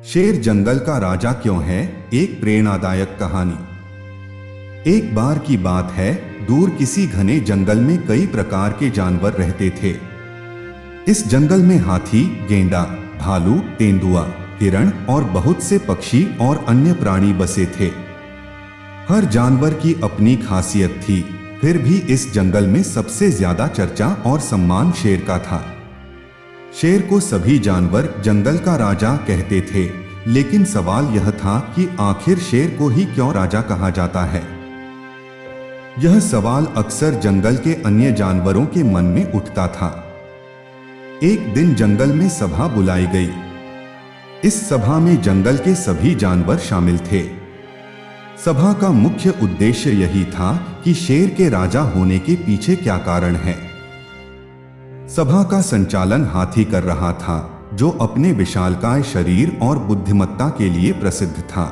शेर जंगल का राजा क्यों है? एक प्रेरणादायक कहानी। एक बार की बात है, दूर किसी घने जंगल में कई प्रकार के जानवर रहते थे। इस जंगल में हाथी, गेंडा, भालू, तेंदुआ, हिरण और बहुत से पक्षी और अन्य प्राणी बसे थे। हर जानवर की अपनी खासियत थी, फिर भी इस जंगल में सबसे ज्यादा चर्चा और सम्मान शेर का था। शेर को सभी जानवर जंगल का राजा कहते थे, लेकिन सवाल यह था कि आखिर शेर को ही क्यों राजा कहा जाता है। यह सवाल अक्सर जंगल के अन्य जानवरों के मन में उठता था। एक दिन जंगल में सभा बुलाई गई। इस सभा में जंगल के सभी जानवर शामिल थे। सभा का मुख्य उद्देश्य यही था कि शेर के राजा होने के पीछे क्या कारण है। सभा का संचालन हाथी कर रहा था, जो अपने विशालकाय शरीर और बुद्धिमत्ता के लिए प्रसिद्ध था।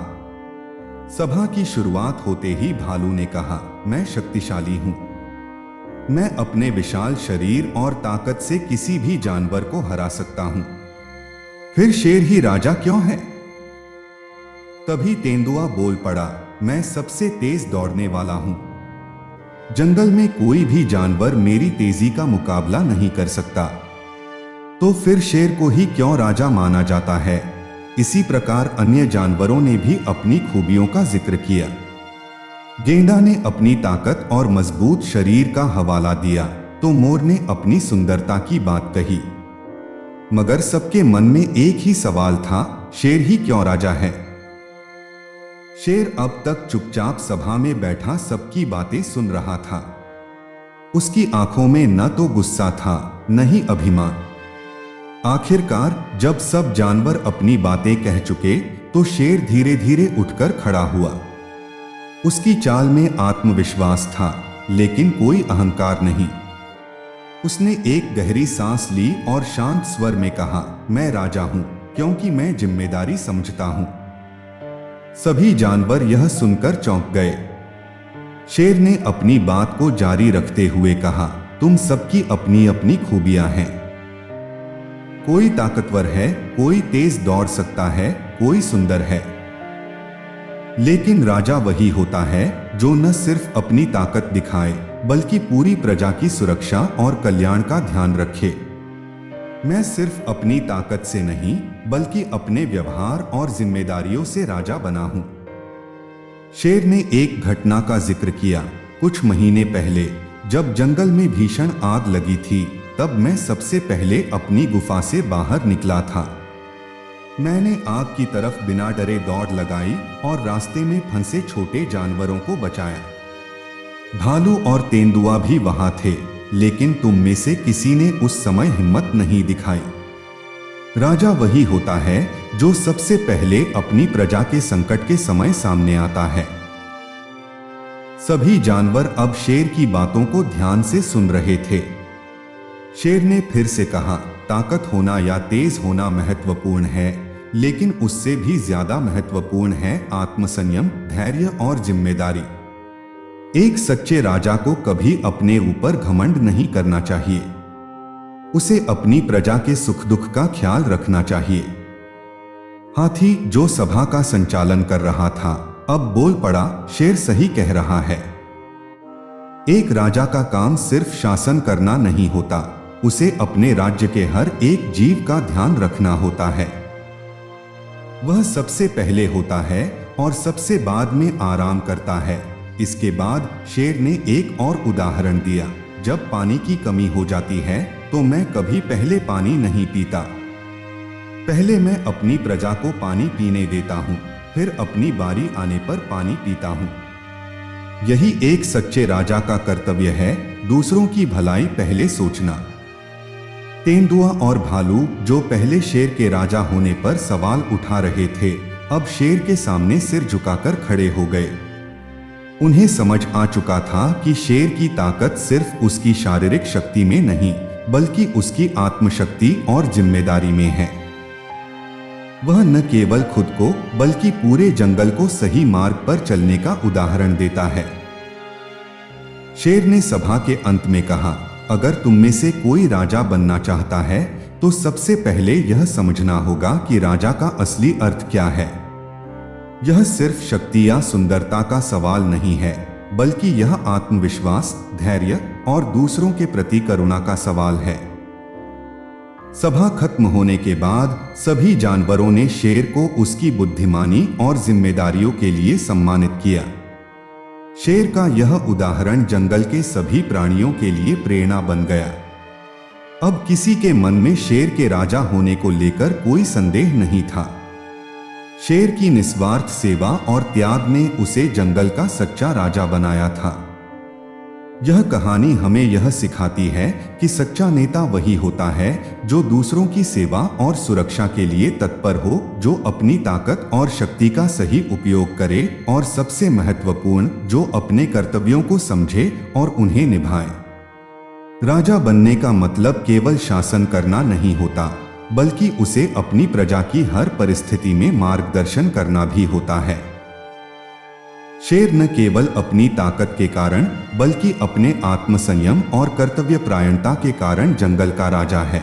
सभा की शुरुआत होते ही भालू ने कहा, मैं शक्तिशाली हूं। मैं अपने विशाल शरीर और ताकत से किसी भी जानवर को हरा सकता हूं। फिर शेर ही राजा क्यों है? तभी तेंदुआ बोल पड़ा, मैं सबसे तेज दौड़ने वाला हूं। जंगल में कोई भी जानवर मेरी तेजी का मुकाबला नहीं कर सकता। तो फिर शेर को ही क्यों राजा माना जाता है? इसी प्रकार अन्य जानवरों ने भी अपनी खूबियों का जिक्र किया। गेंडा ने अपनी ताकत और मजबूत शरीर का हवाला दिया, तो मोर ने अपनी सुंदरता की बात कही। मगर सबके मन में एक ही सवाल था, शेर ही क्यों राजा है? शेर अब तक चुपचाप सभा में बैठा सबकी बातें सुन रहा था। उसकी आंखों में न तो गुस्सा था, न ही अभिमान। आखिरकार जब सब जानवर अपनी बातें कह चुके, तो शेर धीरे धीरे उठकर खड़ा हुआ। उसकी चाल में आत्मविश्वास था, लेकिन कोई अहंकार नहीं। उसने एक गहरी सांस ली और शांत स्वर में कहा, मैं राजा हूं, क्योंकि मैं जिम्मेदारी समझता हूं। सभी जानवर यह सुनकर चौंक गए। शेर ने अपनी बात को जारी रखते हुए कहा, तुम सबकी अपनी अपनी खूबियां हैं। कोई ताकतवर है, कोई तेज दौड़ सकता है, कोई सुंदर है। लेकिन राजा वही होता है जो न सिर्फ अपनी ताकत दिखाए, बल्कि पूरी प्रजा की सुरक्षा और कल्याण का ध्यान रखे। मैं सिर्फ अपनी ताकत से नहीं, बल्कि अपने व्यवहार और जिम्मेदारियों से राजा बना हूं। शेर ने एक घटना का जिक्र किया। कुछ महीने पहले जब जंगल में भीषण आग लगी थी, तब मैं सबसे पहले अपनी गुफा से बाहर निकला था। मैंने आग की तरफ बिना डरे दौड़ लगाई और रास्ते में फंसे छोटे जानवरों को बचाया। भालू और तेंदुआ भी वहां थे, लेकिन तुम में से किसी ने उस समय हिम्मत नहीं दिखाई। राजा वही होता है जो सबसे पहले अपनी प्रजा के संकट के समय सामने आता है। सभी जानवर अब शेर की बातों को ध्यान से सुन रहे थे। शेर ने फिर से कहा, ताकत होना या तेज होना महत्वपूर्ण है, लेकिन उससे भी ज्यादा महत्वपूर्ण है आत्मसंयम, धैर्य और जिम्मेदारी। एक सच्चे राजा को कभी अपने ऊपर घमंड नहीं करना चाहिए। उसे अपनी प्रजा के सुख दुख का ख्याल रखना चाहिए। हाथी, जो सभा का संचालन कर रहा था, अब बोल पड़ा, शेर सही कह रहा है। एक राजा का काम सिर्फ शासन करना नहीं होता, उसे अपने राज्य के हर एक जीव का ध्यान रखना होता है। वह सबसे पहले होता है और सबसे बाद में आराम करता है। इसके बाद शेर ने एक और उदाहरण दिया, जब पानी की कमी हो जाती है तो मैं कभी पहले पानी नहीं पीता। पहले मैं अपनी प्रजा को पानी पीने देता हूँ, फिर अपनी बारी आने पर पानी पीता हूँ। यही एक सच्चे राजा का कर्तव्य है, दूसरों की भलाई पहले सोचना। तेंदुआ और भालू, जो पहले शेर के राजा होने पर सवाल उठा रहे थे, अब शेर के सामने सिर झुकाकर खड़े हो गए। उन्हें समझ आ चुका था कि शेर की ताकत सिर्फ उसकी शारीरिक शक्ति में नहीं, बल्कि उसकी आत्मशक्ति और जिम्मेदारी में है। वह न केवल खुद को, बल्कि पूरे जंगल को सही मार्ग पर चलने का उदाहरण देता है। शेर ने सभा के अंत में कहा, अगर तुम में से कोई राजा बनना चाहता है, तो सबसे पहले यह समझना होगा कि राजा का असली अर्थ क्या है। यह सिर्फ शक्ति या सुंदरता का सवाल नहीं है, बल्कि यह आत्मविश्वास, धैर्य और दूसरों के प्रति करुणा का सवाल है। सभा खत्म होने के बाद सभी जानवरों ने शेर को उसकी बुद्धिमानी और जिम्मेदारियों के लिए सम्मानित किया। शेर का यह उदाहरण जंगल के सभी प्राणियों के लिए प्रेरणा बन गया। अब किसी के मन में शेर के राजा होने को लेकर कोई संदेह नहीं था। शेर की निस्वार्थ सेवा और त्याग ने उसे जंगल का सच्चा राजा बनाया था। यह कहानी हमें यह सिखाती है कि सच्चा नेता वही होता है जो दूसरों की सेवा और सुरक्षा के लिए तत्पर हो, जो अपनी ताकत और शक्ति का सही उपयोग करे और सबसे महत्वपूर्ण, जो अपने कर्तव्यों को समझे और उन्हें निभाए। राजा बनने का मतलब केवल शासन करना नहीं होता, बल्कि उसे अपनी प्रजा की हर परिस्थिति में मार्गदर्शन करना भी होता है। शेर न केवल अपनी ताकत के कारण, बल्कि अपने आत्मसंयम और कर्तव्यपरायणता के कारण जंगल का राजा है।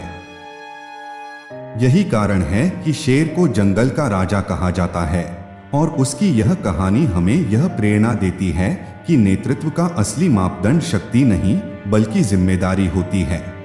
यही कारण है कि शेर को जंगल का राजा कहा जाता है, और उसकी यह कहानी हमें यह प्रेरणा देती है कि नेतृत्व का असली मापदंड शक्ति नहीं, बल्कि जिम्मेदारी होती है।